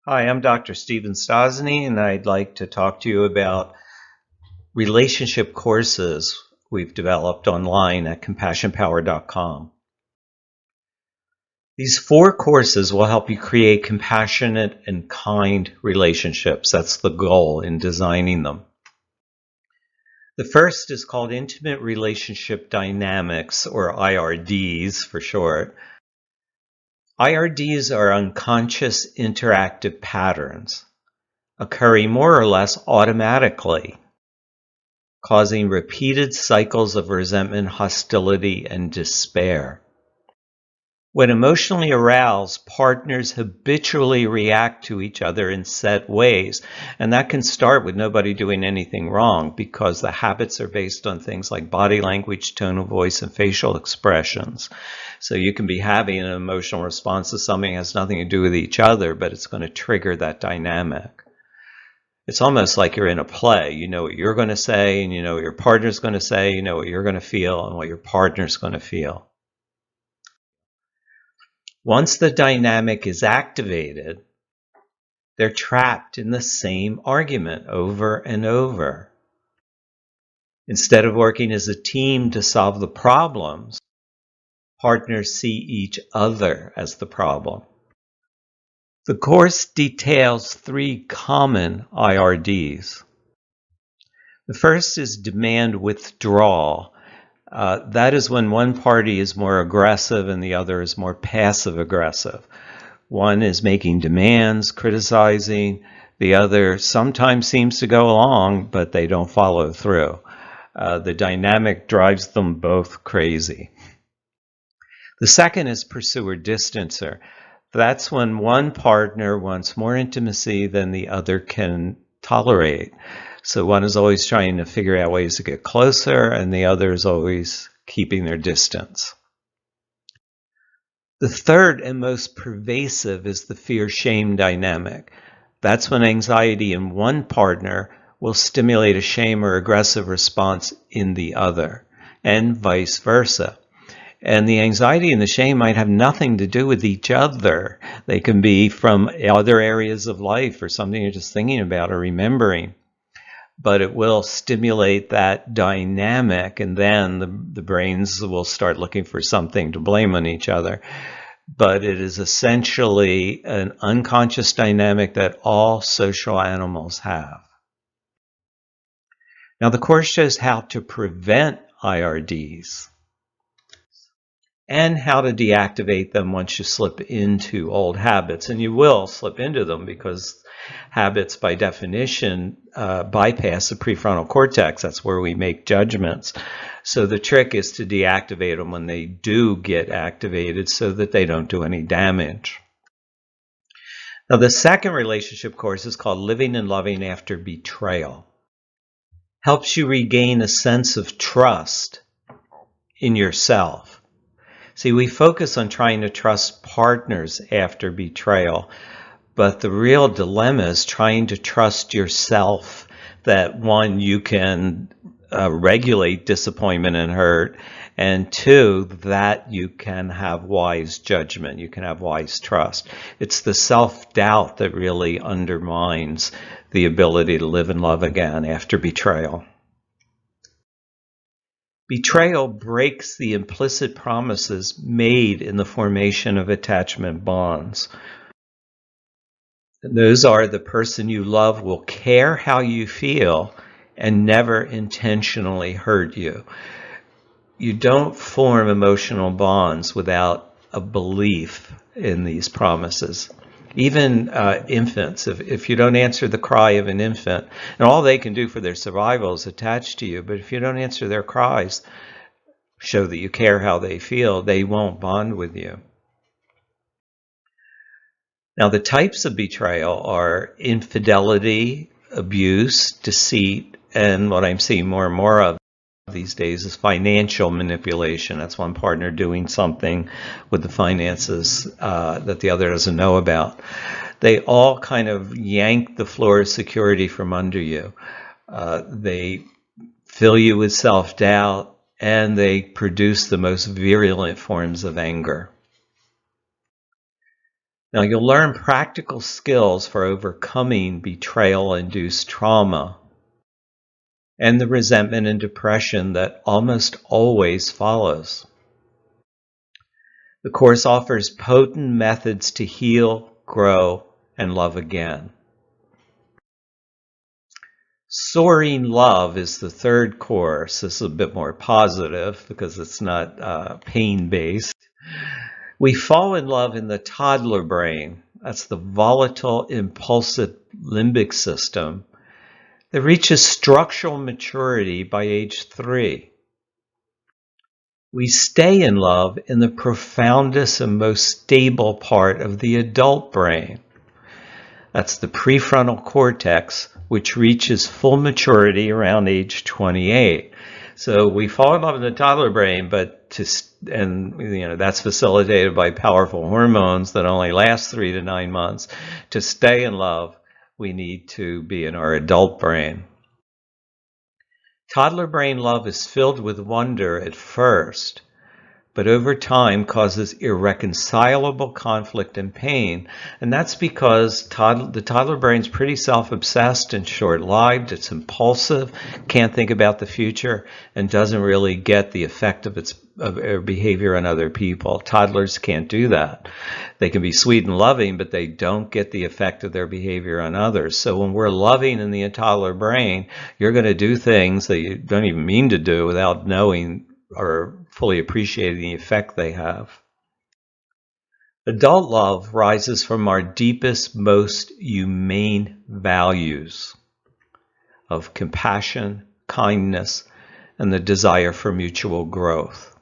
Hi, I'm Dr. Stephen Stosny, and I'd like to talk to you about relationship courses we've developed online at compassionpower.com. These 4 courses will help you create compassionate and kind relationships. That's the goal in designing them. The first is called Intimate Relationship Dynamics, or IRDs for short. IRDs are unconscious interactive patterns occurring more or less automatically, causing repeated cycles of resentment, hostility, and despair. When emotionally aroused, partners habitually react to each other in set ways, and that can start with nobody doing anything wrong because the habits are based on things like body language, tone of voice, and facial expressions. So you can be having an emotional response to something that has nothing to do with each other, but it's going to trigger that dynamic. It's almost like you're in a play. You know what you're going to say, and you know what your partner's going to say, you know what you're going to feel, and what your partner's going to feel. Once the dynamic is activated, they're trapped in the same argument over and over. Instead of working as a team to solve the problems, partners see each other as the problem. The course details 3 common IRDs. The first is demand-withdrawal. That is when one party is more aggressive and the other is more passive-aggressive. One is making demands, criticizing. The other sometimes seems to go along, but they don't follow through. The dynamic drives them both crazy. The second is pursuer-distancer. That's when one partner wants more intimacy than the other can tolerate. So one is always trying to figure out ways to get closer, and the other is always keeping their distance. The third and most pervasive is the fear-shame dynamic. That's when anxiety in one partner will stimulate a shame or aggressive response in the other, and vice versa. And the anxiety and the shame might have nothing to do with each other. They can be from other areas of life or something you're just thinking about or remembering. But it will stimulate that dynamic, and then the brains will start looking for something to blame on each other. But it is essentially an unconscious dynamic that all social animals have. Now, the course shows how to prevent IRDs and how to deactivate them once you slip into old habits. And you will slip into them because habits, by definition, bypass the prefrontal cortex. That's where we make judgments. So the trick is to deactivate them when they do get activated so that they don't do any damage. Now, the second relationship course is called Living and Loving After Betrayal. Helps you regain a sense of trust in yourself. See, we focus on trying to trust partners after betrayal, but the real dilemma is trying to trust yourself that, 1, you can regulate disappointment and hurt, and 2, that you can have wise judgment, you can have wise trust. It's the self-doubt that really undermines the ability to live and love again after betrayal. Betrayal breaks the implicit promises made in the formation of attachment bonds. And those are: the person you love will care how you feel and never intentionally hurt you. You don't form emotional bonds without a belief in these promises. Even infants, if you don't answer the cry of an infant, and all they can do for their survival is attach to you, but if you don't answer their cries, show that you care how they feel, they won't bond with you. Now, the types of betrayal are infidelity, abuse, deceit, and what I'm seeing more and more of these days is financial manipulation. That's one partner doing something with the finances that the other doesn't know about. They all kind of yank the floor of security from under you. They fill you with self-doubt, and they produce the most virulent forms of anger. Now, you'll learn practical skills for overcoming betrayal-induced trauma and the resentment and depression that almost always follows. The course offers potent methods to heal, grow, and love again. Soaring Love is the third course. This is a bit more positive because it's not pain-based. We fall in love in the toddler brain. That's the volatile, impulsive limbic system that reaches structural maturity by age 3. We stay in love in the profoundest and most stable part of the adult brain. That's the prefrontal cortex, which reaches full maturity around age 28. So we fall in love in the toddler brain, that's facilitated by powerful hormones that only last 3 to 9 months. To stay in love, we need to be in our adult brain. Toddler brain love is filled with wonder at first, but over time causes irreconcilable conflict and pain. And that's because the toddler brain's pretty self-obsessed and short-lived. It's impulsive, can't think about the future, and doesn't really get the effect of its behavior on other people. Toddlers can't do that. They can be sweet and loving, but they don't get the effect of their behavior on others. So when we're loving in the toddler brain, you're going to do things that you don't even mean to do without knowing or fully appreciating the effect they have. Adult love rises from our deepest, most humane values of compassion, kindness, and the desire for mutual growth.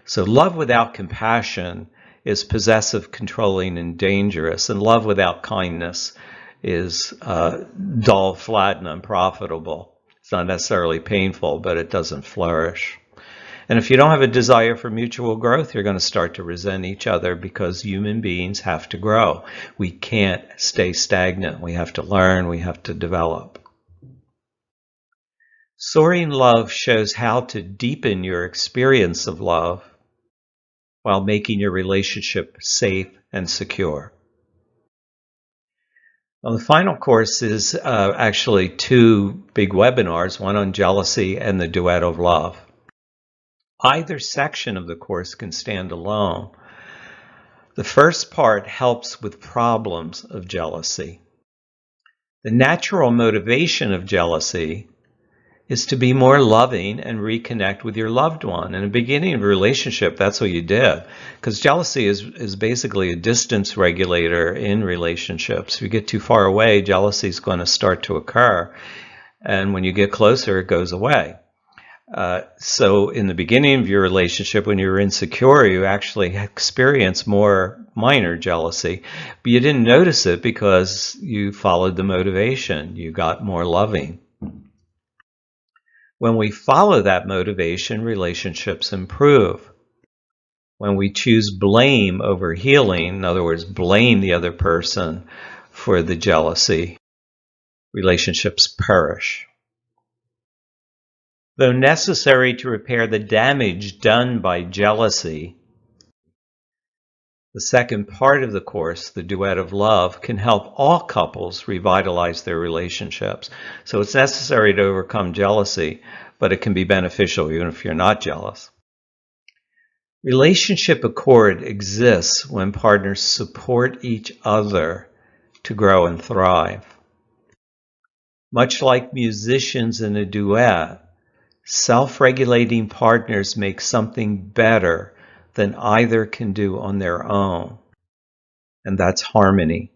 So love without compassion is possessive, controlling, and dangerous. And love without kindness is dull, flat, and unprofitable. It's not necessarily painful, but it doesn't flourish. And if you don't have a desire for mutual growth, you're going to start to resent each other because human beings have to grow. We can't stay stagnant. We have to learn. We have to develop. Soaring Love shows how to deepen your experience of love while making your relationship safe and secure. Well, the final course is actually 2 big webinars, one on jealousy and the Duet of Love. Either section of the course can stand alone. The first part helps with problems of jealousy. The natural motivation of jealousy is to be more loving and reconnect with your loved one. In the beginning of a relationship, that's what you did. Because jealousy is basically a distance regulator in relationships. If you get too far away, jealousy is going to start to occur. And when you get closer, it goes away. So in the beginning of your relationship, when you were insecure, you actually experienced more minor jealousy. But you didn't notice it because you followed the motivation. You got more loving. When we follow that motivation, relationships improve. When we choose blame over healing, in other words, blame the other person for the jealousy, relationships perish. Though necessary to repair the damage done by jealousy, the second part of the course, the Duet of Love, can help all couples revitalize their relationships. So it's necessary to overcome jealousy, but it can be beneficial even if you're not jealous. Relationship accord exists when partners support each other to grow and thrive. Much like musicians in a duet, self-regulating partners make something better than either can do on their own. And that's harmony.